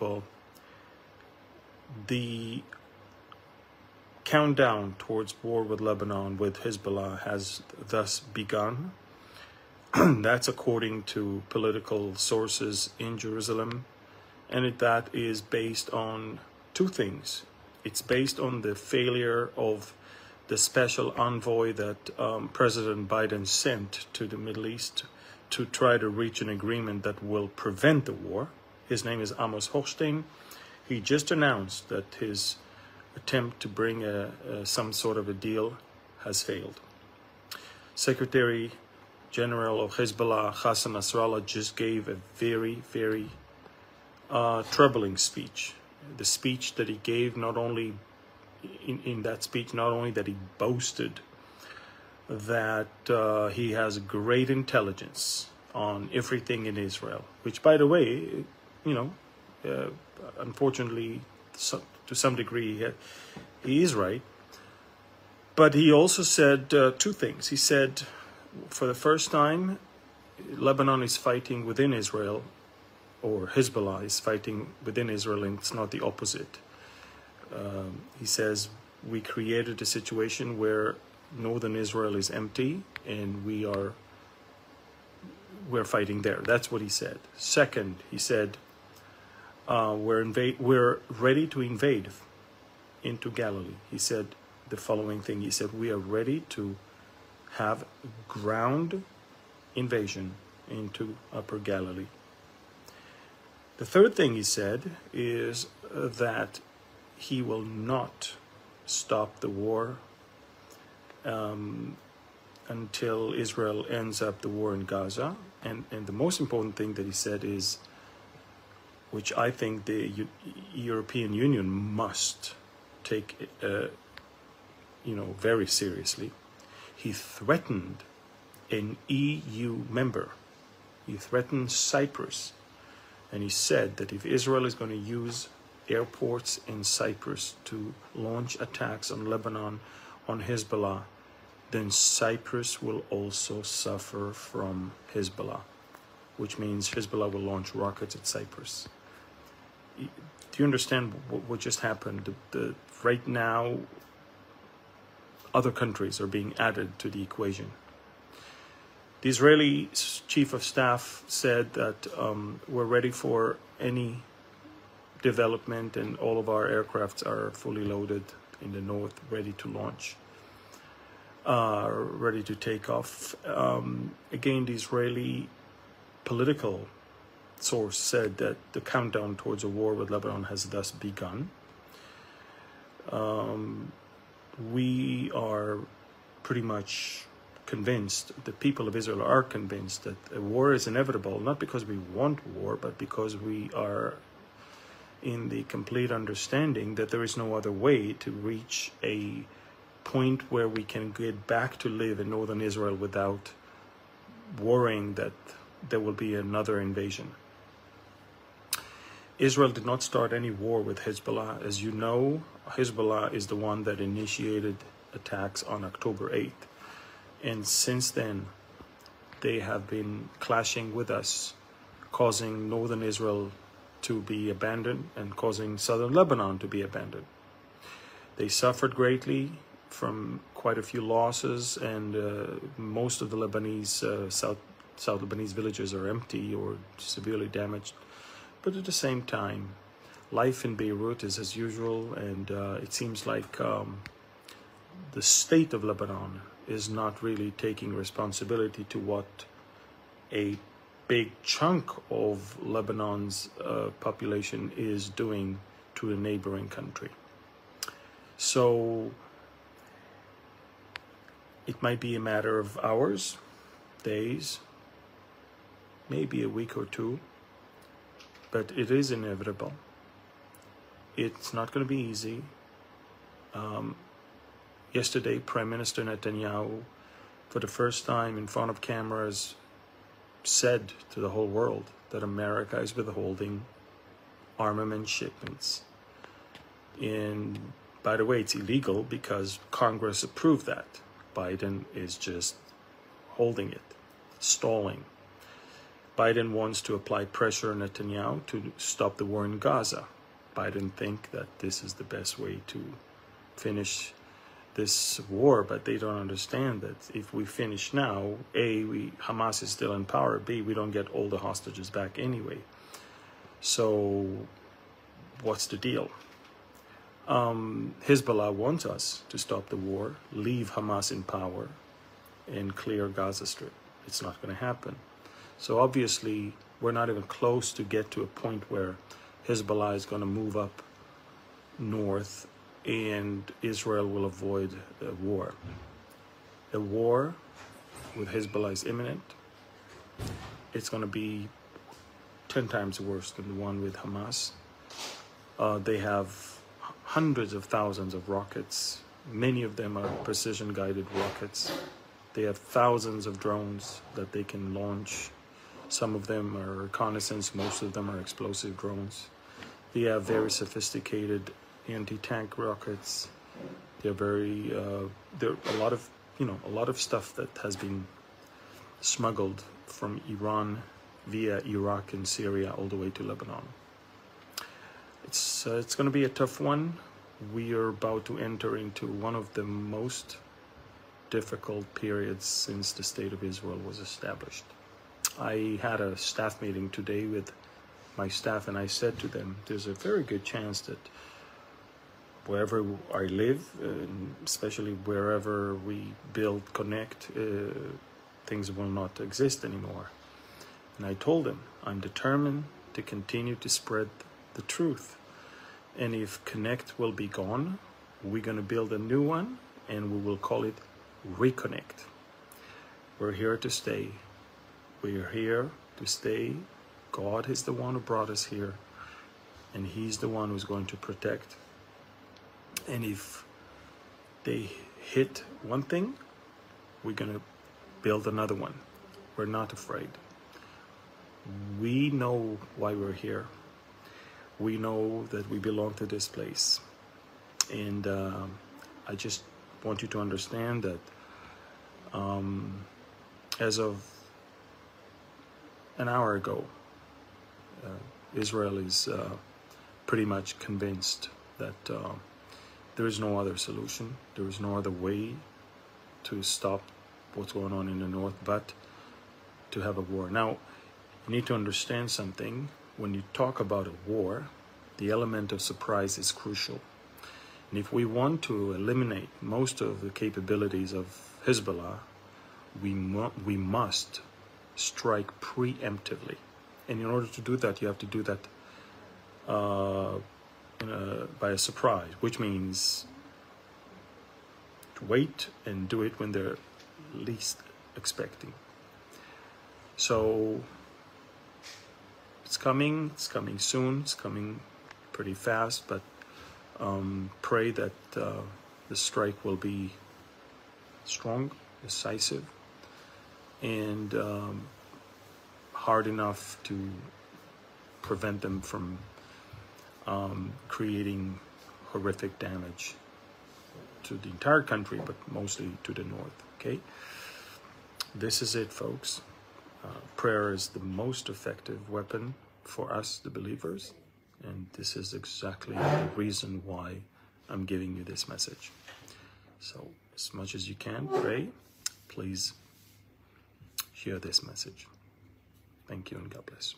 Well, the countdown towards war with Lebanon with Hizbollah has thus begun. That's according to political sources in Jerusalem, and that is based on two things. It's based on the failure of the special envoy that President Biden sent to the Middle East to try to reach an agreement that will prevent the war. His name is Amos Hochstein. He just announced that his attempt to bring some sort of a deal has failed. Secretary General of Hezbollah, Hassan Nasrallah, just gave a very, very troubling speech. The speech that he gave, not only in that speech, not only that he boasted that he has great intelligence on everything in Israel, which, by the way, unfortunately, to some degree, he is right. But he also said two things. He said, for the first time, Lebanon is fighting within Israel, or Hezbollah is fighting within Israel, and it's not the opposite. He says, we created a situation where northern Israel is empty, and we're fighting there. That's what he said. Second, he said, we're ready to invade into Galilee. He said the following thing. He said, we are ready to have ground invasion into Upper Galilee. The third thing he said is that he will not stop the war until Israel ends up the war in Gaza. And the most important thing that he said is, which I think the European Union must take, very seriously. He threatened an EU member. He threatened Cyprus. And he said that if Israel is going to use airports in Cyprus to launch attacks on Lebanon, on Hezbollah, then Cyprus will also suffer from Hezbollah, which means Hezbollah will launch rockets at Cyprus. Do you understand what just happened? Right now, other countries are being added to the equation. The Israeli chief of staff said that we're ready for any development, and all of our aircrafts are fully loaded in the north, ready to launch, ready to take off. Again, the Israeli political source said that the countdown towards a war with Lebanon has thus begun. We are pretty much convinced, the people of Israel are convinced, that a war is inevitable, not because we want war, but because we are in the complete understanding that there is no other way to reach a point where we can get back to live in northern Israel without worrying that there will be another invasion. Israel did not start any war with Hezbollah. As you know, Hezbollah is the one that initiated attacks on October 8th. And since then, they have been clashing with us, causing northern Israel to be abandoned and causing southern Lebanon to be abandoned. They suffered greatly from quite a few losses, and most of the Lebanese, South Lebanese villages are empty or severely damaged. But at the same time, life in Beirut is as usual, and it seems like the state of Lebanon is not really taking responsibility to what a big chunk of Lebanon's population is doing to a neighboring country. So it might be a matter of hours, days, maybe a week or two, but it is inevitable. It's not going to be easy. Yesterday, Prime Minister Netanyahu, for the first time in front of cameras, said to the whole world that America is withholding armament shipments. And by the way, it's illegal because Congress approved that. Biden is just holding it, stalling. Biden wants to apply pressure on Netanyahu to stop the war in Gaza. Biden think that this is the best way to finish this war, but they don't understand that if we finish now, Hamas is still in power, B, we don't get all the hostages back anyway. So what's the deal? Hizbollah wants us to stop the war, leave Hamas in power, and clear Gaza Strip. It's not going to happen. So obviously, we're not even close to get to a point where Hezbollah is going to move up north and Israel will avoid a war. A war with Hezbollah is imminent. It's going to be 10 times worse than the one with Hamas. They have hundreds of thousands of rockets. Many of them are precision-guided rockets. They have thousands of drones that they can launch. Some of them are reconnaissance, most of them are explosive drones. They have very sophisticated anti-tank rockets. They're there are a lot of stuff that has been smuggled from Iran via Iraq and Syria all the way to Lebanon. It's going to be a tough one. We are about to enter into one of the most difficult periods since the State of Israel was established. I had a staff meeting today with my staff, and I said to them, there's a very good chance that wherever I live, especially wherever we build, connect, things will not exist anymore. And I told them, I'm determined to continue to spread the truth. And if Connect will be gone, we're going to build a new one, and we will call it Reconnect. We're here to stay. We're here to stay. God is the one who brought us here, and He's the one who's going to protect. And if they hit one thing, we're going to build another one. We're not afraid. We know why we're here. We know that we belong to this place. And I just want you to understand that as of an hour ago, Israel is pretty much convinced that there is no other solution. There is no other way to stop what's going on in the north but to have a war. Now, you need to understand something. When you talk about a war, the element of surprise is crucial. And if we want to eliminate most of the capabilities of Hezbollah, we must strike preemptively. And in order to do that, you have to do that by a surprise, which means to wait and do it when they're least expecting. So it's coming soon, it's coming pretty fast, but pray that the strike will be strong, decisive, and hard enough to prevent them from creating horrific damage to the entire country, but mostly to the north, okay? This is it, folks. Prayer is the most effective weapon for us, the believers, and this is exactly the reason why I'm giving you this message. So, as much as you can, pray. Please share this message. Thank you, and God bless.